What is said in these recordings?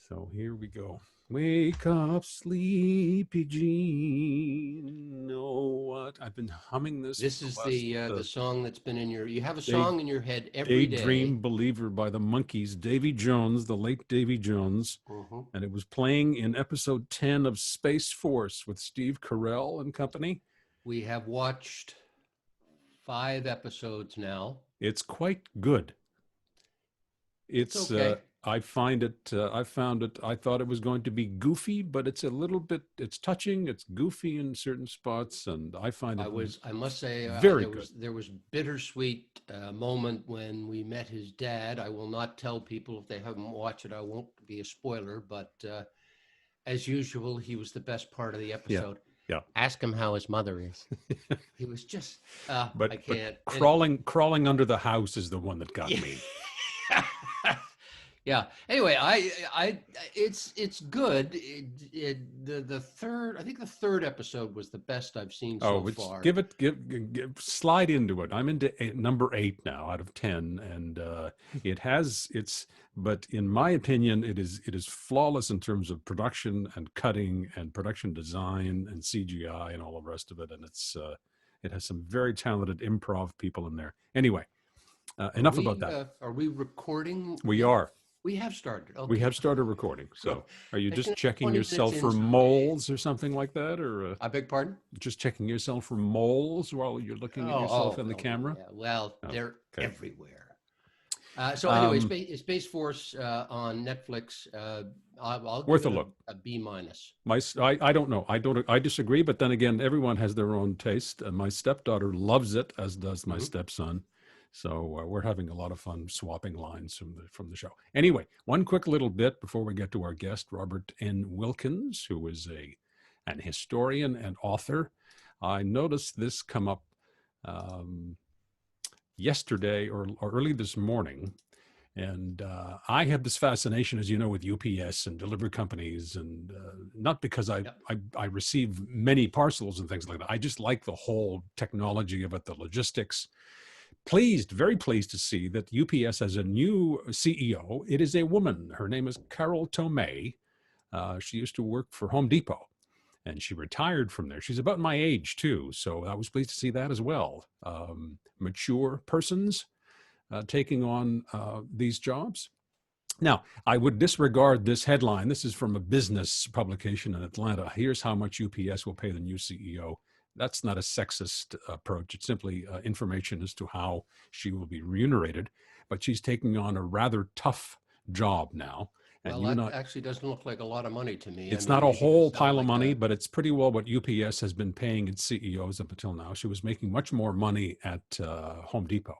So here we go. Wake up, sleepy Jean. Know what? I've been humming this This for is the last the song that's been in your. You have a day. song in your head every day. Daydream Believer by the Monkees, Davy Jones, the late Davy Jones. Hmm. And it was playing in episode 10 of Space Force with Steve Carell and company. We have watched 5 episodes now. It's quite good. It's It's okay. I find it I found it I thought it was going to be goofy, but it's a little bit it's touching, it's goofy in certain spots, and I find it I must say, very good. there was bittersweet moment when we met his dad. I will not tell people if they haven't watched it. I won't be a spoiler, but as usual, he was the best part of the Yeah. episode. Yeah. Ask him how his mother is. He was just, I But can't. Anyway. crawling under the house is the one that got Yeah. me. Yeah. Anyway, it's good. The third, I think the third episode was the best I've seen so Oh, it's far. slide into it. I'm into number 8 now out of 10, and but in my opinion, it is flawless in terms of production and cutting and production design and CGI and all the rest of it, and it has some very talented improv people in there. Anyway, enough about that. Are we recording We yet? are. We have started. We Okay. have started recording. Well, So, are you I can just have checking 20 minutes yourself in for someday. moles or something like that, or I beg pardon? just checking yourself for moles while you're looking at yourself in the No, camera? yeah. Well, Oh, they're okay. everywhere. So anyway, Um, Space Force on Netflix. I'll give Worth a it look. a B minus. I don't know. I disagree, but then again, everyone has their own taste. My stepdaughter loves it, as does my Hmm. stepson. So we're having a lot of fun swapping lines from the show. Anyway, one quick little bit before we get to our guest, Robert N. Wilkins, who is an historian and author. I noticed this come up um, yesterday or early this morning. And I have this fascination, as you know, with UPS and delivery companies, and not because Yep. I receive many parcels and things like that. I just like the whole technology of it, the logistics. Very pleased to see that UPS has a new CEO. It is a woman. Her name is Carol Tomei. She used to work for Home Depot, and she retired from there. She's about my age too, so I was pleased to see that as well. Mature persons taking on these jobs. Now, I would disregard this headline. This is from a business publication in Atlanta. Here's how much UPS will pay the new CEO. That's not a sexist approach. It's simply information as to how she will be remunerated. But she's taking on a rather tough job now. And Well, you that not actually doesn't look like a lot of money to me. I it's mean, not a maybe to whole sell pile of like money, a, but it's pretty well what UPS has been paying its CEOs up until now. She was making much more money at Home Depot.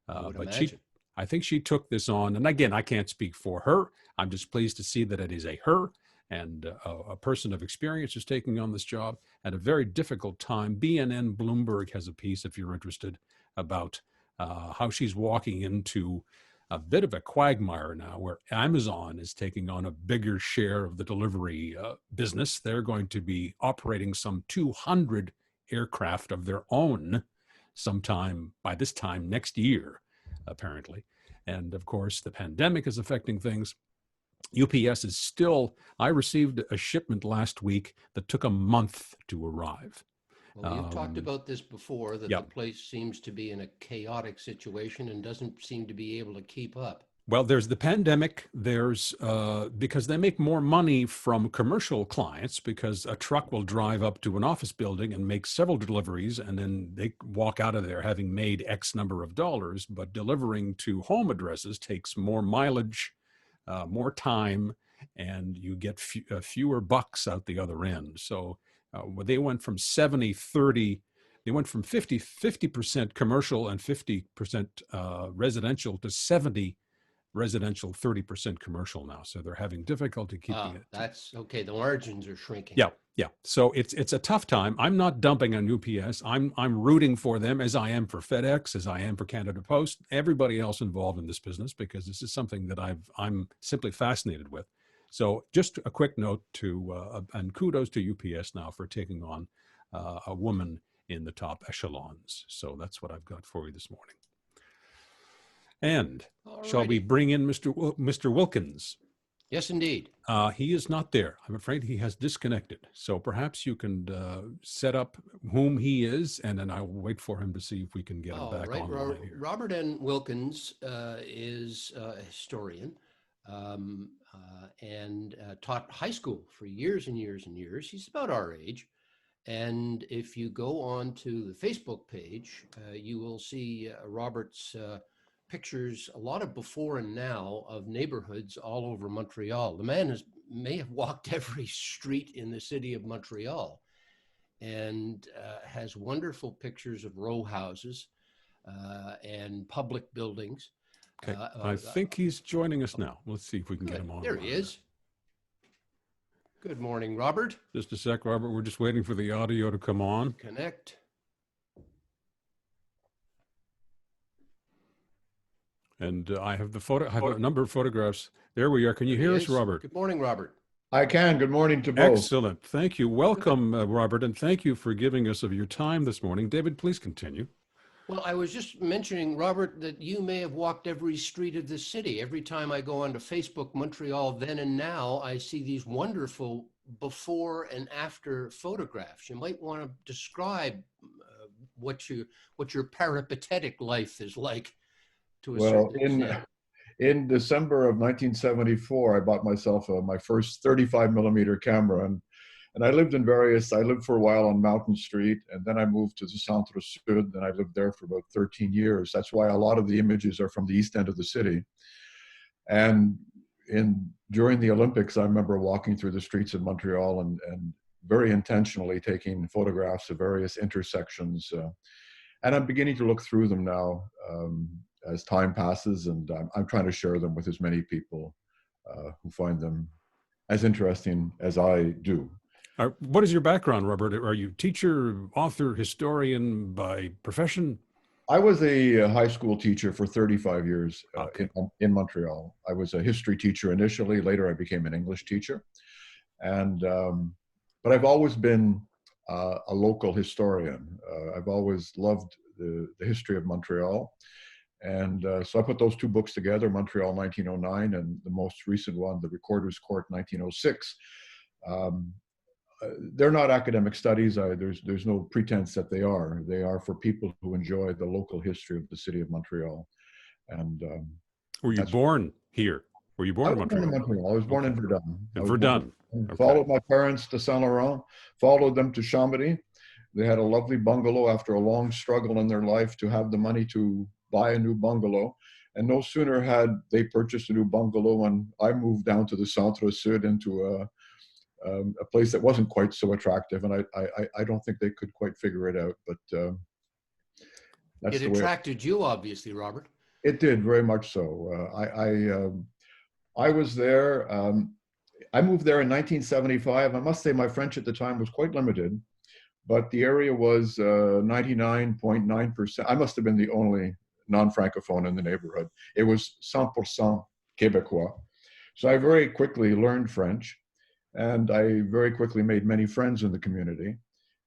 I would But imagine. I think she took this on. And again, I can't speak for her. I'm just pleased to see that it is a her and a person of experience is taking on this job at a very difficult time. BNN Bloomberg has a piece, if you're interested, about how she's walking into a bit of a quagmire now where Amazon is taking on a bigger share of the delivery business. They're going to be operating some 200 aircraft of their own sometime by this time next year, apparently. And of course, the pandemic is affecting things. UPS is still, I received a shipment last week that took a month to arrive. Well, you've talked Um, about this before, that yeah, the place seems to be in a chaotic situation and doesn't seem to be able to keep up. Well, there's the pandemic. There's because they make more money from commercial clients because a truck will drive up to an office building and make several deliveries, and then they walk out of there having made X number of dollars. But delivering to home addresses takes more mileage, more time, and you get fewer bucks out the other end. So they went from 70-30. They went from 50% commercial and 50% residential to 70 residential, 30% commercial now. So they're having difficulty keeping it. That's okay. The margins are shrinking. Yeah, yeah. So it's a tough time. I'm not dumping on UPS. I'm rooting for them as I am for FedEx, as I am for Canada Post, everybody else involved in this business, because this is something that I'm simply fascinated with. So just a quick note and kudos to UPS now for taking on a woman in the top echelons. So that's what I've got for you this morning. And All shall we righty. bring in Mr. Wilkins? Yes, indeed. He is not there. I'm afraid he has disconnected. So perhaps you can set up whom he is, and then I will wait for him to see if we can get him All back right. online here. Robert N. Wilkins is a historian and taught high school for years and years and years. He's about our age. And if you go on to the Facebook page, you will see Robert's pictures, a lot of before and now of neighborhoods all over Montreal. The man may have walked every street in the city of Montreal and has wonderful pictures of row houses and public buildings. Okay, I think he's joining us now. Let's see if we can good. get him on. There he is. Good morning, Robert. Just a sec, Robert. We're just waiting for the audio to come on. Connect. And I have the photo. I have a number of photographs. There we are. Can you hear us, Robert? Good morning, Robert. I can. Good morning to both. Excellent. Thank you. Welcome, Robert, and thank you for giving us of your time this morning. David, please continue. Well, I was just mentioning, Robert, that you may have walked every street of the city. Every time I go onto Facebook, Montreal, then and now, I see these wonderful before and after photographs. You might want to describe what your peripatetic life is like to a certain extent. In December of 1974, I bought myself my first 35 millimeter camera, and I lived for a while on Mountain Street, and then I moved to the Centre Sud, and I lived there for about 13 years. That's why a lot of the images are from the east end of the city. And during the Olympics, I remember walking through the streets of Montreal and very intentionally taking photographs of various intersections. And I'm beginning to look through them now as time passes, and I'm trying to share them with as many people who find them as interesting as I do. What is your background, Robert? Are you teacher, author, historian by profession? I was a high school teacher for 35 years in Montreal. I was a history teacher initially. Later, I became an English teacher. And but I've always been a local historian. I've always loved the history of Montreal. And so I put those two books together, Montreal 1909 and the most recent one, The Recorder's Court 1906. They're not academic studies. There's no pretense that they are. They are for people who enjoy the local history of the city of Montreal. And were you born here? Were you born in Montreal? I was born in Verdun. Verdun. Followed my parents to Saint Laurent, followed them to Chambéry. They had a lovely bungalow after a long struggle in their life to have the money to buy a new bungalow. And no sooner had they purchased a new bungalow when I moved down to the Centre Sud into a place that wasn't quite so attractive, and I don't think they could quite figure it out. But that's it attracted you, obviously, Robert. It did, very much so. I was there. I moved there in 1975. I must say my French at the time was quite limited, but the area was 99.9%. I must have been the only non-francophone in the neighborhood. It was 100% Québécois. So I very quickly learned French. And I very quickly made many friends in the community.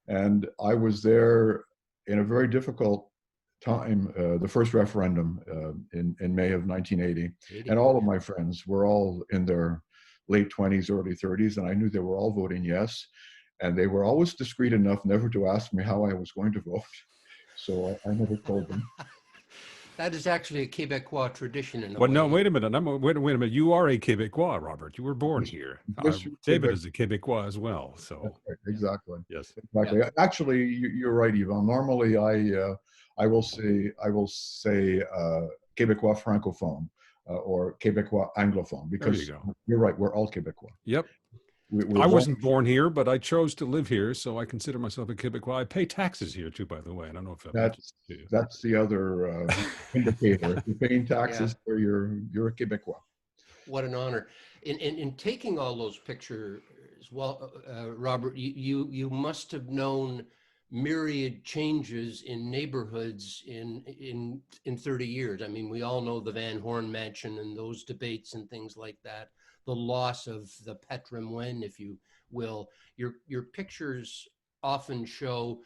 And I was there in a very difficult time, the first referendum in May of 1980. And all of my friends were all in their late 20s, early 30s, and I knew they were all voting yes. And they were always discreet enough never to ask me how I was going to vote. So I never told them. That is actually a Quebecois tradition. In a well, way. No, wait a minute. Wait a minute. You are a Quebecois, Robert. You were born here. David is a Quebecois as well. So right, exactly. Yes. Exactly. Yeah. Actually, you're right, Yvon. Normally, I will say Quebecois francophone or Quebecois anglophone because you're right. We're all Quebecois. Yep. I wasn't born here, but I chose to live here, so I consider myself a Quebecois. I pay taxes here too, by the way. I don't know if that's the other indicator. If you're paying taxes, or you're a Quebecois. What an honor! In taking all those pictures, well, Robert, you must have known myriad changes in neighborhoods in 30 years. I mean, we all know the Van Horn Mansion and those debates and things like that. The loss of the patrimoine, if you will. Your pictures often show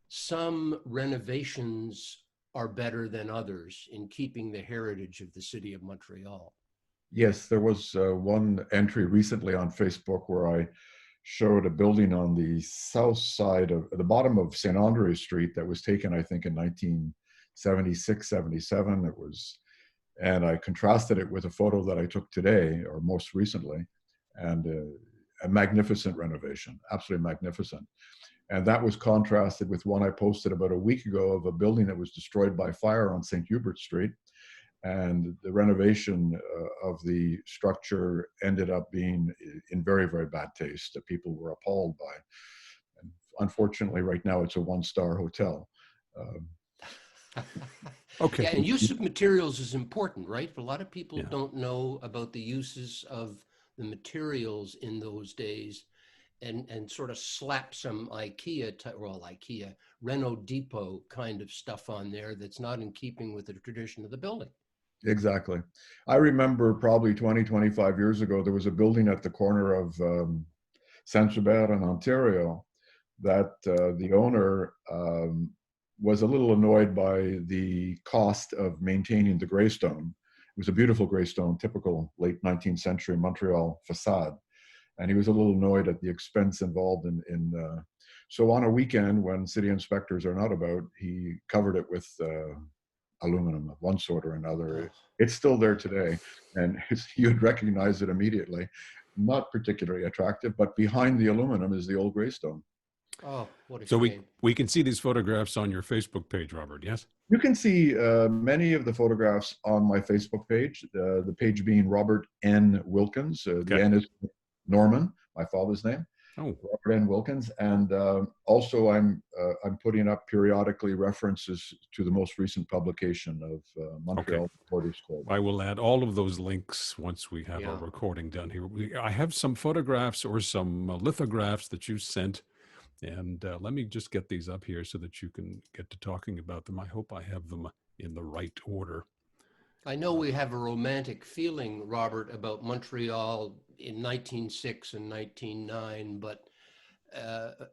some renovations are better than others in keeping the heritage of the city of Montreal. Yes, there was one entry recently on Facebook where I showed a building on the south side of the bottom of St. Andre Street that was taken, I think, in 1976, 77. It was, and I contrasted it with a photo that I took today or most recently, and a magnificent renovation, absolutely magnificent. And that was contrasted with one I posted about a week ago of a building that was destroyed by fire on St. Hubert Street. And the renovation of the structure ended up being in very, very bad taste that people were appalled by. And unfortunately, right now it's a one-star hotel. Okay. Yeah, and use of materials is important, right? A lot of people Yeah. don't know about the uses of the materials in those days, and sort of slap some IKEA, Renault Depot kind of stuff on there that's not in keeping with the tradition of the building. Exactly. I remember probably 20, 25 years ago, there was a building at the corner of Saint-Hubert and Ontario that the owner was a little annoyed by the cost of maintaining the greystone. It was a beautiful greystone, typical late 19th century Montreal facade. And he was a little annoyed at the expense involved so on a weekend when city inspectors are not about, he covered it with aluminum of one sort or another. Oh, It's still there today, and you'd recognize it immediately. Not particularly attractive, but behind the aluminum is the old greystone. oh, what a So shame. we can see these photographs on your Facebook page, Robert. Yes. You can see many of the photographs on my Facebook page, the page being Robert N. Wilkins. The Okay. N is Norman, my father's name. Oh, Robert N. Wilkins, and also I'm putting up periodically references to the most recent publication of Montreal Reporters Code. I will add all of those links once we have our Yeah. recording done here. I have some photographs or some lithographs that you sent, and let me just get these up here so that you can get to talking about them. I hope I have them in the right order. I know we have a romantic feeling, Robert, about Montreal in 1906 and 1909, but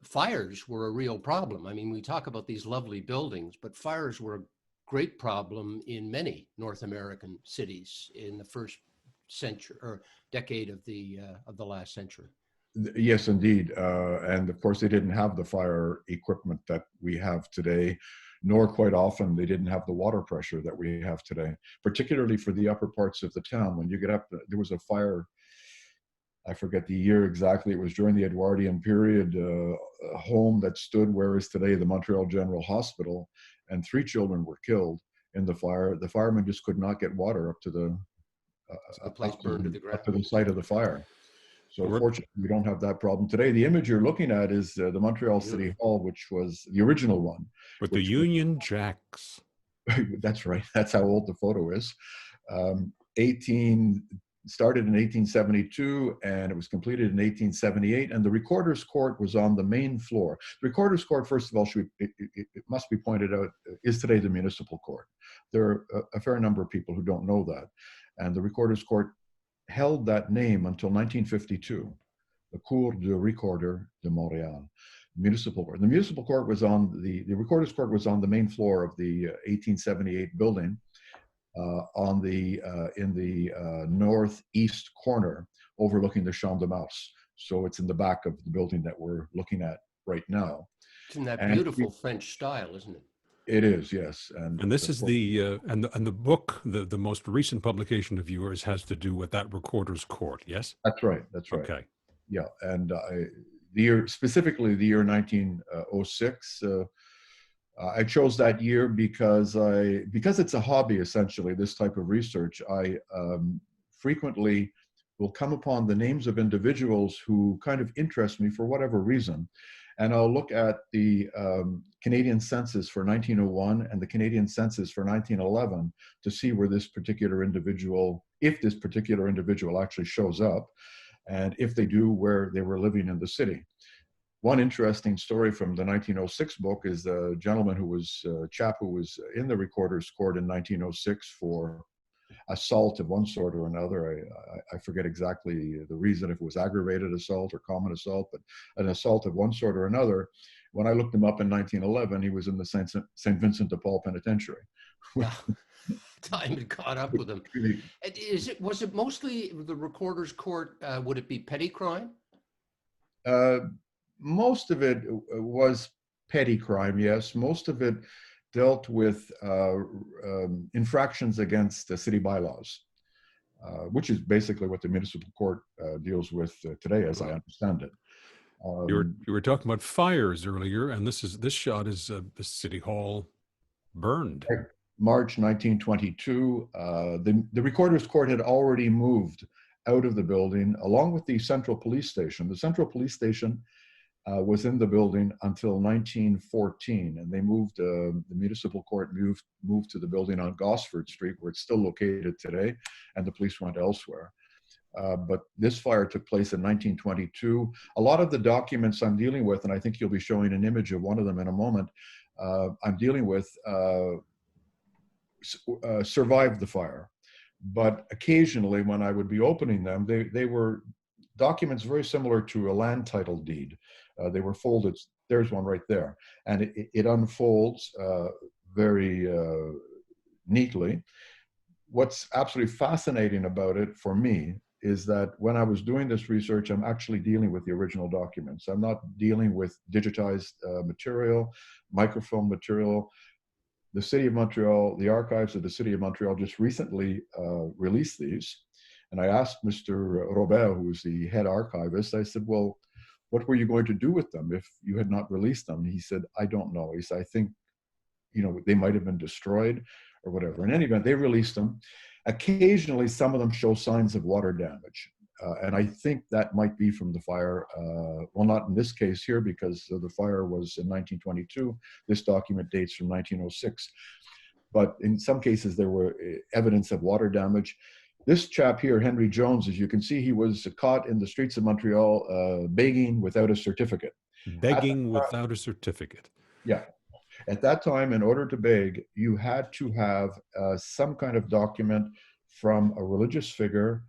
fires were a real problem. I mean, we talk about these lovely buildings, but fires were a great problem in many North American cities in the first century or decade of the last century. Yes, indeed. And of course, they didn't have the fire equipment that we have today, nor quite often they didn't have the water pressure that we have today, particularly for the upper parts of the town. When you get up, there was a fire, I forget the year exactly, it was during the Edwardian period, a home that stood where is today the Montreal General Hospital, and 3 children were killed in the fire. The firemen just could not get water up to The place burned to the up ground. to the site of the fire. So We're- fortunately, we don't have that problem today. The image you're looking at is the Montreal City Hall, which was the original one. With the which Union Jacks. That's right. That's how old the photo is. 18 started in 1872 and it was completed in 1878. And the Recorder's Court was on the main floor. The Recorder's Court, first of all, it must be pointed out, is today the municipal court. There are a fair number of people who don't know that. And the Recorder's Court held that name until 1952, the Cour du Recorder de Montréal, municipal court. The municipal court was on the Recorder's Court was on the main floor of the 1878 building, in the northeast corner, overlooking the Champ de Mars. So it's in the back of the building that we're looking at right now. It's in that And beautiful French style, isn't it? It is, yes. And this is the book, the most recent publication of yours has to do with that Recorder's Court, yes? That's right. That's right. Okay. Yeah, and specifically the year 1906. I chose that year because it's a hobby essentially. This type of research, I frequently will come upon the names of individuals who kind of interest me for whatever reason, and I'll look at the Canadian census for 1901 and the Canadian census for 1911 to see where this particular individual, if this particular individual actually shows up, and if they do, where they were living in the city. One interesting story from the 1906 book is a gentleman chap who was in the Recorder's Court in 1906 for assault of one sort or another. I forget exactly the reason, if it was aggravated assault or common assault, but an assault of one sort or another. When I looked him up in 1911, he was in the St. Vincent de Paul Penitentiary. Yeah. time had caught up with him. And was it mostly the recorder's court? Would it be petty crime? Most of it was petty crime, yes. Most of it dealt with infractions against the city bylaws, which is basically what the municipal court deals with today, as I understand it. You were talking about fires earlier, and this shot is the city hall burned. March 1922. The recorder's court had already moved out of the building, along with the central police station. The central police station was in the building until 1914, and they moved. The municipal court moved to the building on Gosford Street, where it's still located today, and the police went elsewhere. But this fire took place in 1922. A lot of the documents I'm dealing with, and I think you'll be showing an image of one of them in a moment, I'm dealing with survived the fire. But occasionally when I would be opening them, they were documents very similar to a land title deed. They were folded. There's one right there. And it unfolds very neatly. What's absolutely fascinating about it for me is that when I was doing this research, I'm actually dealing with the original documents. I'm not dealing with digitized material, microfilm material. The City of Montreal, the archives of the City of Montreal just recently released these. And I asked Mr. Robert, who was the head archivist, I said, well, what were you going to do with them if you had not released them? He said, I don't know. He said, I think, they might have been destroyed or whatever. In any event, they released them. Occasionally, some of them show signs of water damage. And I think that might be from the fire. Well, not in this case here, because the fire was in 1922. This document dates from 1906. But in some cases, there were evidence of water damage. This chap here, Henry Jones, as you can see, he was caught in the streets of Montreal begging without a certificate. Begging without a certificate. Yeah. At that time, in order to beg, you had to have some kind of document from a religious figure,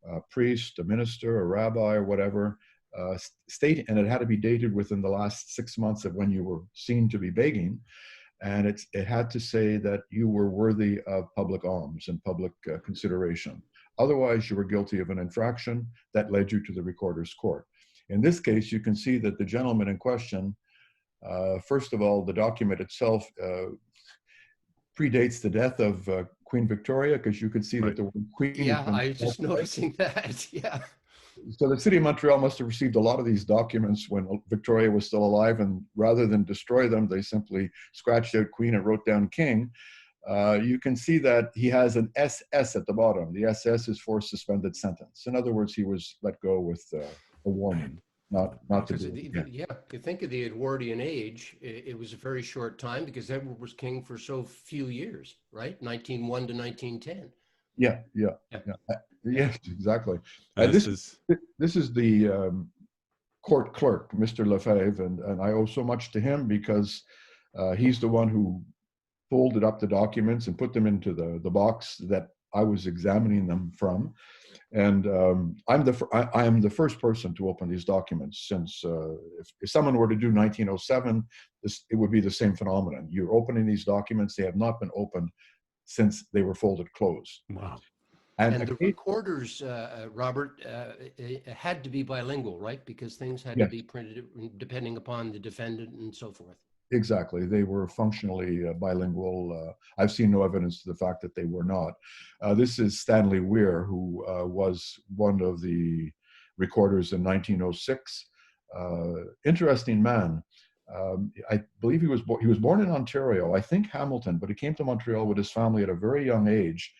a priest, a minister, a rabbi, or whatever, and it had to be dated within the last 6 months of when you were seen to be begging. And it had to say that you were worthy of public alms and public consideration. Otherwise, you were guilty of an infraction that led you to the recorder's court. In this case, you can see that the gentleman in question, first of all, the document itself predates the death of Queen Victoria, because you could see that the word Queen. Yeah, I was just noticing that. Yeah. So the City of Montreal must have received a lot of these documents when Victoria was still alive, and rather than destroy them, they simply scratched out Queen and wrote down King. You can see that he has an SS at the bottom. The SS is for suspended sentence. In other words, he was let go with a warning. Not to do. Yeah, if you think of the Edwardian age, it was a very short time because Edward was king for so few years, right? 1901 to 1910. Yeah, exactly. And this is the court clerk, Mr. Lefebvre, and I owe so much to him because he's the one who folded up the documents and put them into the box that I was examining them from. And I am the first person to open these documents since if someone were to do 1907, it would be the same phenomenon. You're opening these documents, they have not been opened since they were folded closed. Wow. And the recorders, Robert, had to be bilingual, right? Because things had to be printed depending upon the defendant and so forth. Exactly. They were functionally bilingual. I've seen no evidence to the fact that they were not. This is Stanley Weir, who was one of the recorders in 1906. Interesting man. I believe he was born in Ontario, I think Hamilton, but he came to Montreal with his family at a very young age.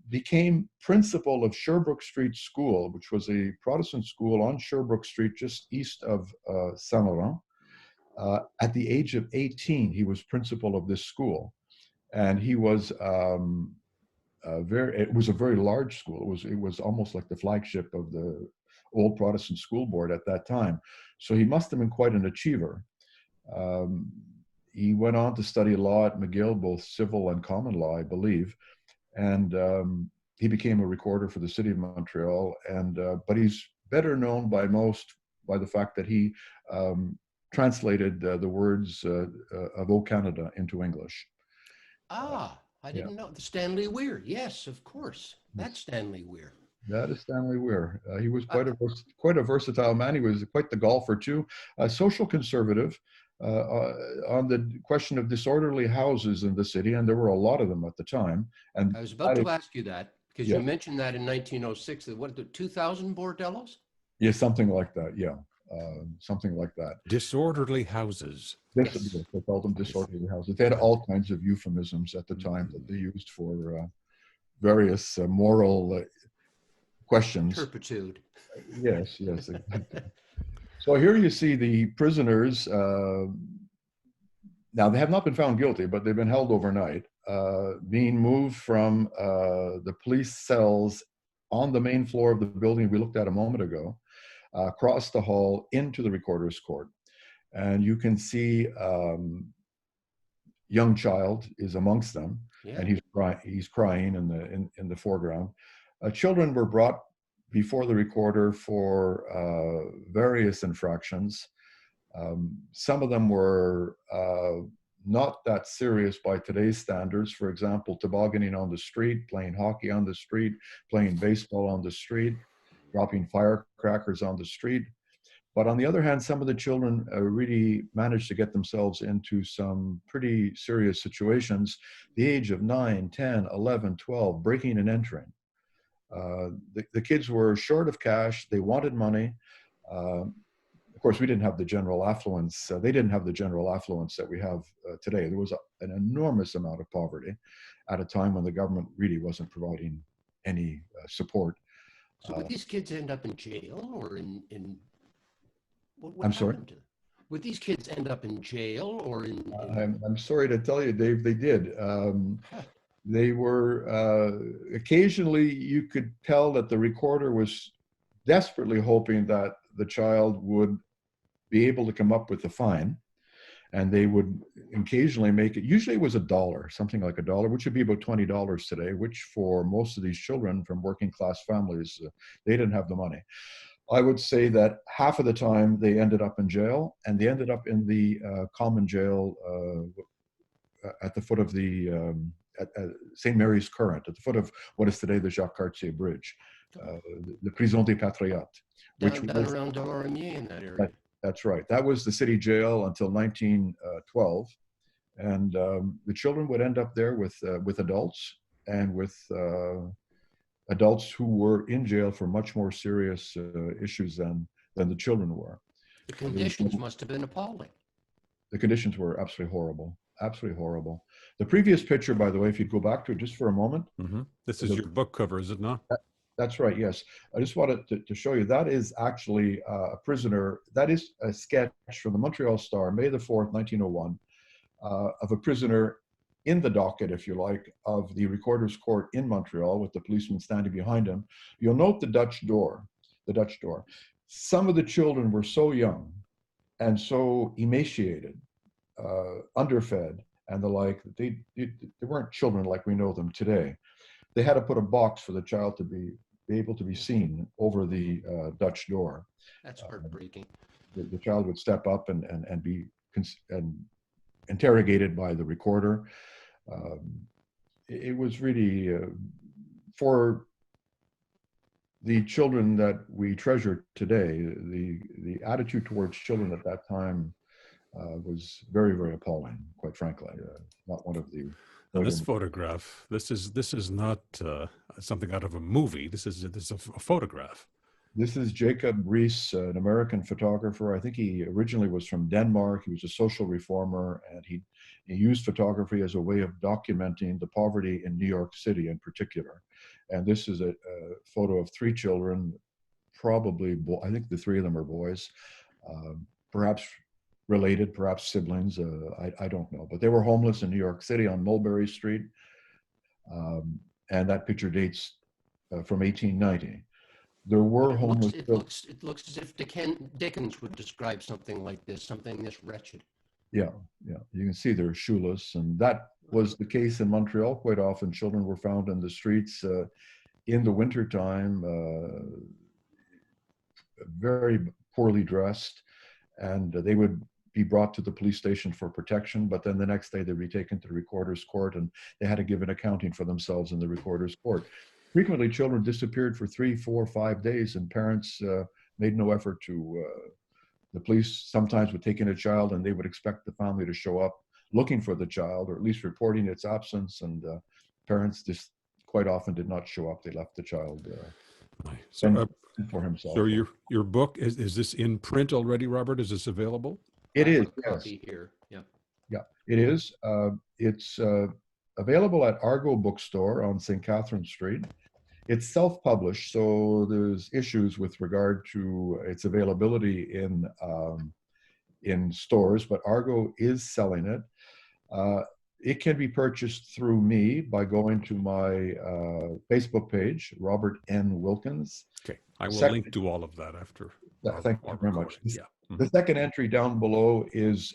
Became principal of Sherbrooke Street School, which was a Protestant school on Sherbrooke Street, just east of Saint-Laurent. At the age of 18, he was principal of this school, and he was it was a very large school. It was almost like the flagship of the old Protestant school board at that time. So he must have been quite an achiever. He went on to study law at McGill, both civil and common law, I believe, and he became a recorder for the City of Montreal. And but he's better known by most by the fact that he translated the words of O Canada into English. Ah, I Yeah. didn't know. The Stanley Weir. Yes, of course. That's Stanley Weir. That is Stanley Weir. He was Uh, quite a versatile man. He was quite the golfer too. A social conservative on the question of disorderly houses in the city, and there were a lot of them at the time. And I was about to ask you that because you yes, mentioned that in 1906. That what the 2,000 bordellos? yeah, something like that. Yeah, something like that. Disorderly houses. Yes. They called them disorderly houses. They had all kinds of euphemisms at the time that they used for various moral questions. Turpitude. Yes, yes, exactly. So here you see the prisoners. Now they have not been found guilty, but they've been held overnight, being moved from the police cells on the main floor of the building we looked at a moment ago, across the hall into the recorder's court. And you can see young child is amongst them, Yeah. and he's crying in the foreground. Children were brought before the recorder for various infractions. Some of them were not that serious by today's standards. For example, tobogganing on the street, playing hockey on the street, playing baseball on the street, dropping firecrackers on the street. But on the other hand, some of the children really managed to get themselves into some pretty serious situations. The age of 9, 10, 11, 12, breaking and entering. The kids were short of cash. They wanted money. Of course, we didn't have the general affluence. They didn't have the general affluence that we have today. There was an enormous amount of poverty at a time when the government really wasn't providing any support. So would these kids end up in jail or in what I'm sorry? happened to them? Would these kids end up in jail or in I'm sorry to tell you, Dave, they did. They were, occasionally you could tell that the recorder was desperately hoping that the child would be able to come up with a fine, and they would occasionally make it. Usually it was $1, something like $1, which would be about $20 today, which for most of these children from working class families, they didn't have the money. I would say that half of the time they ended up in jail, and they ended up in the common jail at the foot of the at St. Mary's Current, at the foot of what is today the Jacques Cartier Bridge, the Prison des Patriotes. down around Delormier in that area? That's right. That was the city jail until 1912. And the children would end up there with adults, and with adults who were in jail for much more serious issues than the children were. The conditions must have been appalling. The conditions were absolutely horrible, absolutely horrible. The previous picture, by the way, if you'd go back to it just for a moment. Mm-hmm. This is your book cover, is it not? That's right, yes. I just wanted to show you, that is actually a prisoner. That is a sketch from the Montreal Star, May the 4th, 1901, of a prisoner in the docket, if you like, of the recorder's court in Montreal, with the policeman standing behind him. You'll note the Dutch door. Some of the children were so young and so emaciated, underfed, and the like. They weren't children like we know them today. They had to put a box for the child to be able to be seen over the Dutch door. That's heartbreaking. The child would step up and be interrogated by the recorder. It was really, for the children that we treasure today, the attitude towards children at that time was very, very appalling, quite frankly. Not one of the... And this photograph, this is not something out of a movie. This is a photograph. This is Jacob Riis, an American photographer. I think he originally was from Denmark. He was a social reformer, and he used photography as a way of documenting the poverty in New York City in particular. And this is a photo of 3 children, probably, I think the 3 of them are boys, perhaps related, perhaps siblings, I don't know. But they were homeless in New York City on Mulberry Street. And that picture dates from 1890. There were homeless. It looks as if Dickens would describe something like this, something this wretched. Yeah. You can see they're shoeless, and that was the case in Montreal. Quite often, children were found in the streets in the wintertime, very poorly dressed, and they would be brought to the police station for protection, but then the next day they'd be taken to the recorder's court and they had to give an accounting for themselves in the recorder's court. Frequently, children disappeared for 3, 4, 5 days, and parents made no effort to, the police sometimes would take in a child and they would expect the family to show up looking for the child or at least reporting its absence, and parents just quite often did not show up. They left the child for himself. So your book, is this in print already, Robert? Is this available? It is, yes. yes. Here. Yeah. Yeah, it is. It's available at Argo Bookstore on St. Catherine Street. It's self-published, so there's issues with regard to its availability in stores, but Argo is selling it. It can be purchased through me by going to my Facebook page, Robert N. Wilkins. Okay, I will link to all of that after. Thank you very much. Yeah. The second entry down below is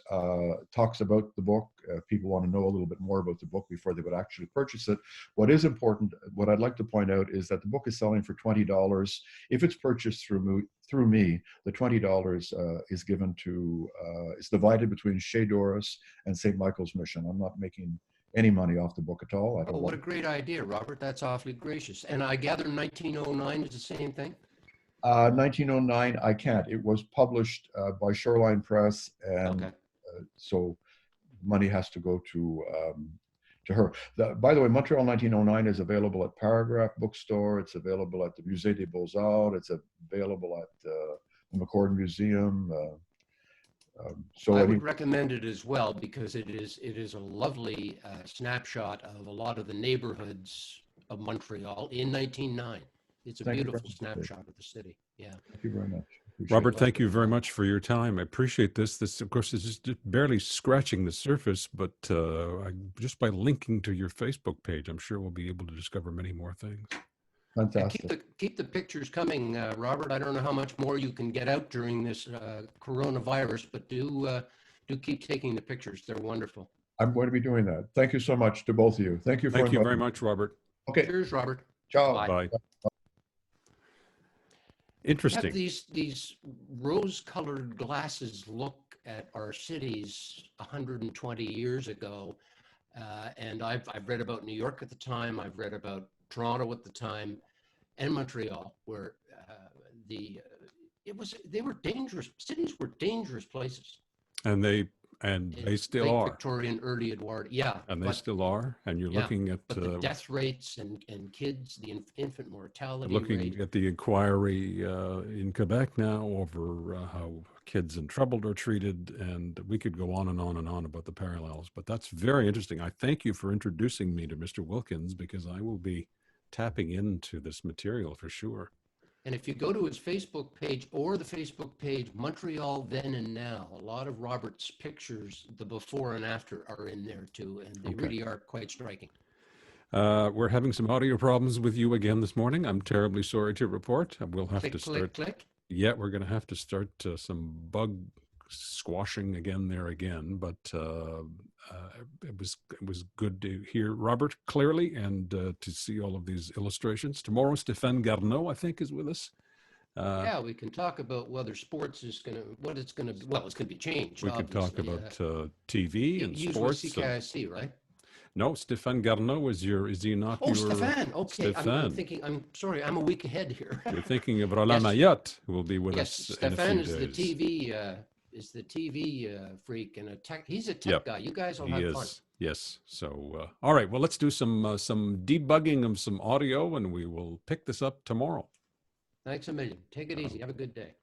talks about the book. People want to know a little bit more about the book before they would actually purchase it. What is important, what I'd like to point out, is that the book is selling for $20. If it's purchased through me, the $20 is given to, it's divided between Chez Doris and St. Michael's Mission. I'm not making any money off the book at all. Oh, what a great idea, Robert. That's awfully gracious. And I gather 1909 is the same thing? 1909, I can't. It was published by Shoreline Press, and Okay. So money has to go to her. By the way, Montreal 1909 is available at Paragraph Bookstore. It's available at the Musée des Beaux-Arts. It's available at the McCord Museum. So I would recommend it as well, because it is a lovely snapshot of a lot of the neighborhoods of Montreal in 1909. It's a beautiful snapshot of the city. Yeah. Thank you very much. Robert, thank you very much for your time. I appreciate this. This, of course, is just barely scratching the surface, but just by linking to your Facebook page, I'm sure we'll be able to discover many more things. Fantastic. Keep the pictures coming, Robert. I don't know how much more you can get out during this coronavirus, but do keep taking the pictures. They're wonderful. I'm going to be doing that. Thank you so much to both of you. Thank you. Thank you very much, Robert. Okay. Cheers, Robert. Ciao. Bye. Interesting. Have these rose-colored glasses look at our cities 120 years ago, and I've read about New York at the time. I've read about Toronto at the time, and Montreal, where they were dangerous cities. Were dangerous places, and they still are. Victorian, early Edward, yeah, and they still are. And you're looking at the death rates and kids, the infant mortality looking rate. at the inquiry in Quebec now over how kids in trouble are treated, and we could go on and on and on about the parallels. But that's very interesting. I thank you for introducing me to Mr. Wilkins, because I will be tapping into this material for sure. And if you go to his Facebook page or the Facebook page, Montreal Then and Now, a lot of Robert's pictures, the before and after, are in there too. And they really are quite striking. We're having some audio problems with you again this morning. I'm terribly sorry to report. We'll have click, to start. Click. Yeah, we're going to have to start some bug squashing again there again. But it was good to hear Robert clearly and to see all of these illustrations. Tomorrow, Stéphane Garneau, I think, is with us. Yeah, we can talk about whether sports is going to, what it's going to be. Well, it's going to be changed. We could talk about TV and sports. CKIC, right? No, Stéphane Garneau is he not? Oh, Stéphane. Okay, Stéphane. I'm sorry, I'm a week ahead here. You're thinking of Roland Mayotte, who will be with us in a few Stéphane days. is the TV freak and he's a tech guy. You guys will have fun. Yes. So, all right. Well, let's do some debugging of some audio, and we will pick this up tomorrow. Thanks a million. Take it easy. Have a good day.